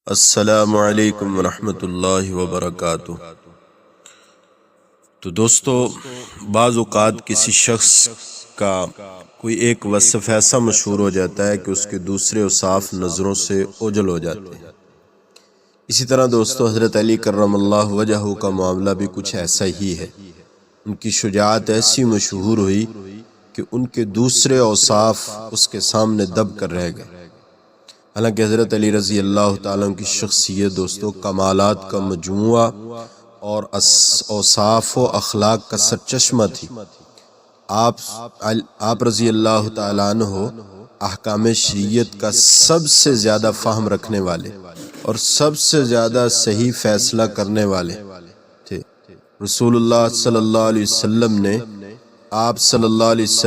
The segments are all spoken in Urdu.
السلام علیکم ورحمۃ اللہ وبرکاتہ۔ تو دوستو، بعض اوقات کسی شخص کا کوئی ایک وصف ایسا مشہور ہو جاتا ہے کہ اس کے دوسرے اوصاف نظروں سے اوجھل ہو جاتے ہیں۔ اسی طرح دوستو، حضرت علی کرم اللہ وجہہ کا معاملہ بھی کچھ ایسا ہی ہے۔ ان کی شجاعت ایسی مشہور ہوئی کہ ان کے دوسرے اوصاف اس کے سامنے دب کر رہ گئے۔ حالانکہ حضرت علی رضی اللہ تعالیٰ عنہ کی شخصیت دوستو کمالات کا مجموعہ اور اوصاف و اخلاق کا سرچشمہ تھی۔ آپ رضی اللہ تعالیٰ عنہ احکام شریعت کا سب سے زیادہ فہم رکھنے والے اور سب سے زیادہ صحیح فیصلہ کرنے والے تھے۔ رسول اللہ صلی اللہ علیہ وسلم نے رسول اللہ صلی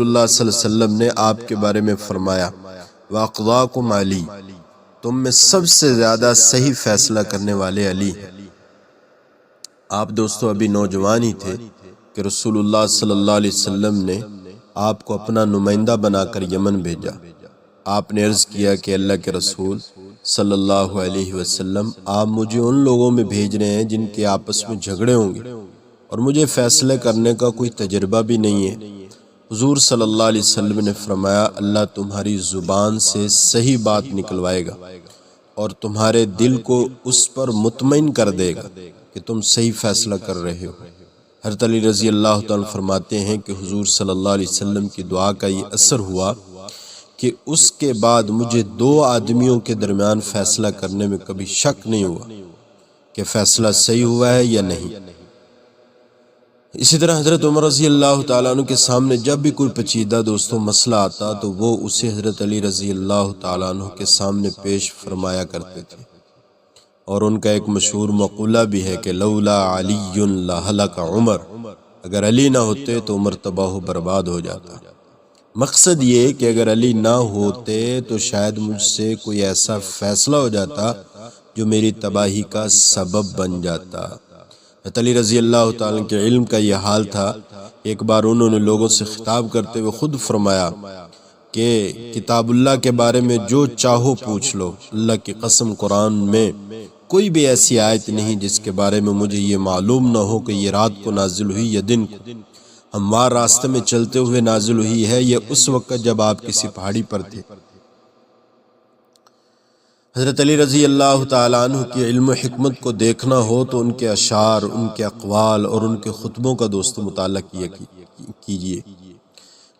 اللہ علیہ وسلم نے آپ کے بارے میں فرمایا، وَأَقْضَاكُمْ عَلِي، تم میں سب سے زیادہ صحیح فیصلہ کرنے والے علی ہیں۔ آپ دوستو ابھی نوجوان ہی تھے کہ رسول اللہ صلی اللہ علیہ وسلم نے آپ کو اپنا نمائندہ بنا کر یمن بھیجا۔ آپ نے عرض کیا کہ اللہ کے رسول صلی اللہ علیہ وسلم، آپ مجھے ان لوگوں میں بھیج رہے ہیں جن کے آپس میں جھگڑے ہوں گے اور مجھے فیصلے کرنے کا کوئی تجربہ بھی نہیں ہے۔ حضور صلی اللہ علیہ وسلم نے فرمایا، اللہ تمہاری زبان سے صحیح بات نکلوائے گا اور تمہارے دل کو اس پر مطمئن کر دے گا کہ تم صحیح فیصلہ کر رہے ہو۔ حضرت علی رضی اللہ تعالیٰ فرماتے ہیں کہ حضور صلی اللہ علیہ وسلم کی دعا کا یہ اثر ہوا کہ اس کے بعد مجھے دو آدمیوں کے درمیان فیصلہ کرنے میں کبھی شک نہیں ہوا کہ فیصلہ صحیح ہوا ہے یا نہیں۔ اسی طرح حضرت عمر رضی اللہ تعالیٰ عنہ کے سامنے جب بھی کوئی پیچیدہ دوستوں مسئلہ آتا تو وہ اسے حضرت علی رضی اللہ تعالیٰ عنہ کے سامنے پیش فرمایا کرتے تھے، اور ان کا ایک مشہور مقولہ بھی ہے کہ لولا علی لہلک عمر، اگر علی نہ ہوتے تو عمر تباہ و برباد ہو جاتا۔ مقصد یہ کہ اگر علی نہ ہوتے تو شاید مجھ سے کوئی ایسا فیصلہ ہو جاتا جو میری تباہی کا سبب بن جاتا۔ حضرت علی رضی اللہ تعالیٰ کے علم کا یہ حال تھا۔ ایک بار انہوں نے لوگوں سے خطاب کرتے ہوئے خود فرمایا کہ کتاب اللہ کے بارے میں جو چاہو پوچھ لو، اللہ کی قسم قرآن میں کوئی بھی ایسی آیت نہیں جس کے بارے میں مجھے یہ معلوم نہ ہو کہ یہ رات کو نازل ہوئی یا دن کو، ہموار راستے میں چلتے ہوئے نازل ہوئی ہے یا اس وقت جب آپ کسی پہاڑی پر تھے۔ حضرت علی رضی اللہ تعالیٰ عنہ کی علم و حکمت کو دیکھنا ہو تو ان کے اشعار، ان کے اقوال اور ان کے خطبوں کا دوستو مطالعہ کیجیے۔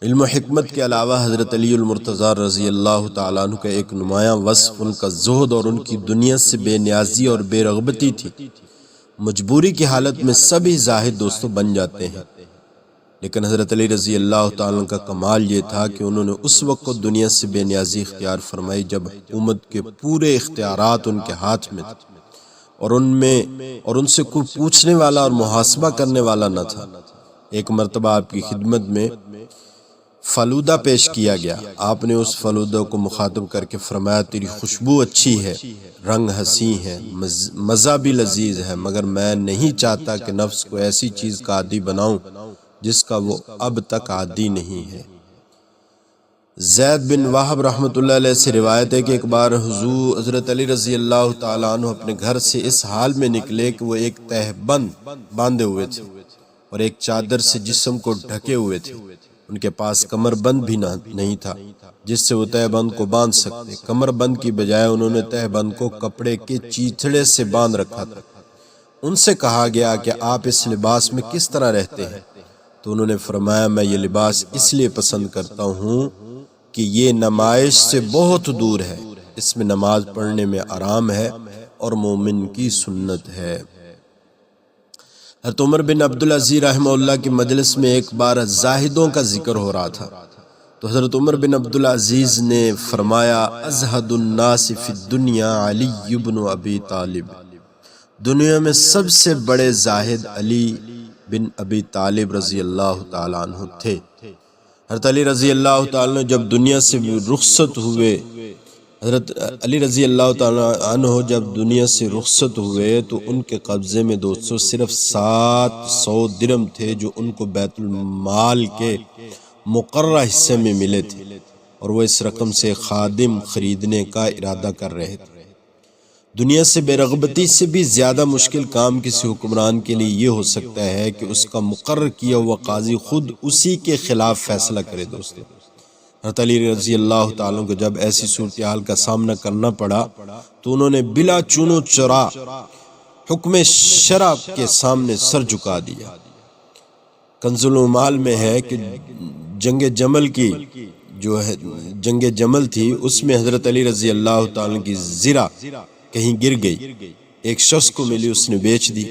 علم و حکمت کے علاوہ حضرت علی المرتضیٰ رضی اللہ تعالیٰ عنہ کا ایک نمایاں وصف ان کا زہد اور ان کی دنیا سے بے نیازی اور بے رغبتی تھی۔ مجبوری کی حالت میں سبھی زاہد دوستو بن جاتے ہیں، لیکن حضرت علی رضی اللہ تعالیٰ کا کمال یہ تھا کہ انہوں نے اس وقت دنیا سے بے نیازی اختیار فرمائی جب حکومت کے پورے اختیارات ان کے ہاتھ میں تھے اور ان سے کوئی پوچھنے والا اور محاسبہ کرنے والا نہ تھا۔ ایک مرتبہ آپ کی خدمت میں فلودہ پیش کیا گیا۔ آپ نے اس فلودہ کو مخاطب کر کے فرمایا، تیری خوشبو اچھی ہے، رنگ حسین ہے، مزہ بھی لذیذ ہے، مگر میں نہیں چاہتا کہ نفس کو ایسی چیز کا عادی بناؤں جس کا وہ اب تک عادی نہیں ہے۔ زید بن وہب رحمۃ اللہ علیہ سے روایت ہے کہ ایک بار حضرت علی رضی اللہ تعالیٰ عنہ اپنے گھر سے اس حال میں نکلے کہ وہ ایک تہبند باندھے ہوئے تھے اور ایک چادر سے جسم کو ڈھکے ہوئے تھے۔ ان کے پاس کمر بند بھی نہیں تھا جس سے وہ تہبند کو باندھ سکتے۔ کمر بند کی بجائے انہوں نے تہبند کو کپڑے کے چیتھڑے سے باندھ رکھا تھا۔ ان سے کہا گیا کہ آپ اس لباس میں کس طرح رہتے ہیں؟ تو انہوں نے فرمایا، میں یہ لباس اس لیے پسند کرتا ہوں کہ یہ نمائش سے بہت دور ہے، اس میں نماز پڑھنے میں آرام ہے اور مومن کی سنت ہے۔ حضرت عمر بن عبدالعزیز رحمہ اللہ کی مجلس میں ایک بار زاہدوں کا ذکر ہو رہا تھا، تو حضرت عمر بن عبدالعزیز نے فرمایا، ازہد الناس فی الدنیا علی بن ابی طالب، دنیا میں سب سے بڑے زاہد علی بن ابی طالب رضی اللہ تعالیٰ عنہ تھے۔ حضرت علی رضی اللہ تعالیٰ عنہ جب دنیا سے رخصت ہوئے تو ان کے قبضے میں دوستو صرف 700 درم تھے جو ان کو بیت المال کے مقررہ حصے میں ملے تھے، اور وہ اس رقم سے خادم خریدنے کا ارادہ کر رہے تھے۔ دنیا سے بے رغبتی سے بھی زیادہ مشکل کام کسی حکمران کے لیے یہ ہو سکتا ہے کہ اس کا مقرر کیا ہوا قاضی خود اسی کے خلاف فیصلہ کرے دوستو۔ حضرت علی رضی اللہ تعالیٰ کو جب ایسی صورتحال کا سامنا کرنا پڑا تو انہوں نے بلا چون و چرا حکم شرع کے سامنے سر جھکا دیا۔ کنز العمال میں ہے کہ جنگ جمل کی جو ہے جنگ جمل تھی، اس میں حضرت علی رضی اللہ تعالیٰ کی زرہ کہیں گر گئی، ایک شخص کو ملی، اس نے بیچ دی۔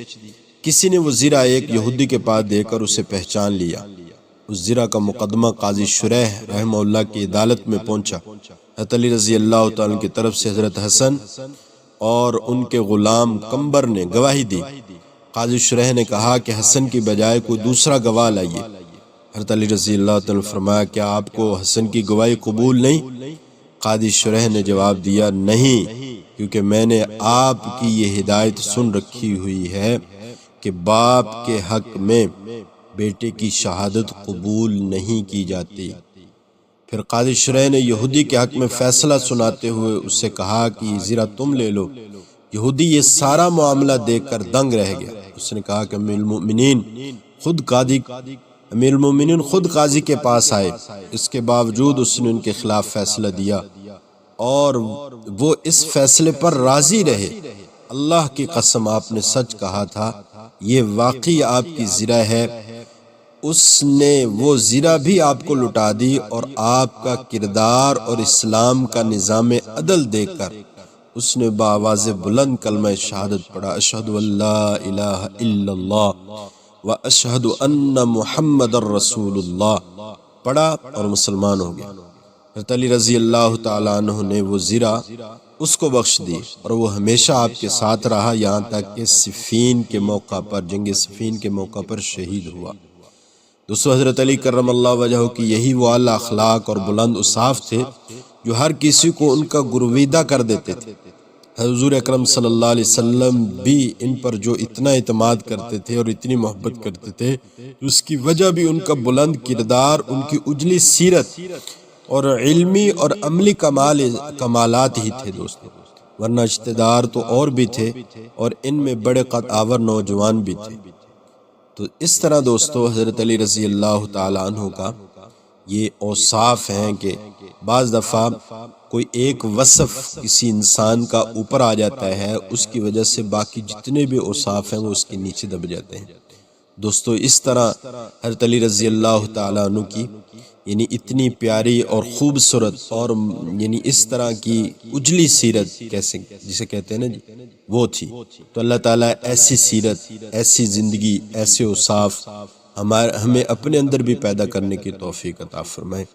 کسی نے وہ زرہ ایک یہودی کے پاس دے کر اسے پہچان لیا۔ اس زرہ کا مقدمہ قاضی شریح رحمہ اللہ کی عدالت میں پہنچا۔ حضرت علی رضی اللہ تعالیٰ کی طرف سے حضرت حسن اور ان کے غلام کمبر نے گواہی دی۔ قاضی شریح نے کہا کہ حسن کی بجائے کوئی دوسرا گواہ لائیے۔ حضرت علی رضی اللہ تعالیٰ نے فرمایا کیا آپ کو حسن کی گواہی قبول نہیں؟ قاضی شریح نے جواب دیا نہیں، کیونکہ میں نے آپ کی یہ ہدایت سن رکھی ہوئی ہے کہ باپ کے حق میں بیٹے کی شہادت قبول نہیں کی جاتی۔ پھر قاضی شریح نے یہودی کے حق میں فیصلہ سناتے ہوئے اس سے کہا کہ یہ زرہ تم لے لو۔ یہودی یہ سارا معاملہ دیکھ کر دنگ رہ گیا۔ اس نے کہا کہ امیر المؤمنین خود قاضی کے پاس آئے، اس کے باوجود اس نے ان کے خلاف فیصلہ دیا اور وہ اس فیصلے پر راضی رہے۔ اللہ کی قسم آپ نے سچ کہا تھا، یہ واقعی آپ کی زرہ ہے۔ اس نے وہ زرہ بھی آپ کو لٹا دی اور آپ کا کردار اور اسلام کا نظام عدل دیکھ کر اس نے بآواز بلند کلمہ شہادت پڑھا، اشہد ان لا الہ الا اللہ واشہد ان محمد الرسول اللہ، پڑھا اور مسلمان ہو گیا۔ حضرت علی رضی اللہ تعالیٰ عنہ نے وہ زرہ اس کو بخش دی اور وہ ہمیشہ آپ کے ساتھ رہا یہاں تک کہ صفین کے موقع پر، جنگ صفین کے موقع پر شہید ہوا۔ دوستو حضرت علی کرم اللہ وجہہ کی یہی وہ اعلیٰ اخلاق اور بلند اوصاف تھے جو ہر کسی کو ان کا گرویدہ کر دیتے تھے۔ حضور اکرم صلی اللہ علیہ وسلم بھی ان پر جو اتنا اعتماد کرتے تھے اور اتنی محبت کرتے تھے، اس کی وجہ بھی ان کا بلند کردار، ان کی اجلی سیرت اور علمی اور عملی کمالات ہی تھے دوستو، ورنہ رشتہ دار تو اور بھی تھے اور ان میں بڑے قد آور نوجوان بھی تھے۔ تو اس طرح دوستو حضرت علی رضی اللہ تعالیٰ عنہ کا یہ اوصاف ہیں کہ بعض دفعہ کوئی ایک وصف کسی انسان کا اوپر آ جاتا ہے، اس کی وجہ سے باقی جتنے بھی اوصاف ہیں وہ اس کے نیچے دب جاتے ہیں۔ دوستو اس طرح حضرت علی رضی اللہ تعالیٰ عنہ کی یعنی اتنی پیاری اور خوبصورت اور یعنی اس طرح کی اجلی سیرت جسے کہتے ہیں نا جی، وہ تھی۔ تو اللہ تعالیٰ ایسی سیرت، ایسی زندگی، ایسے اوصاف ہمیں اپنے اندر بھی پیدا کرنے کی توفیق عطا فرمائے۔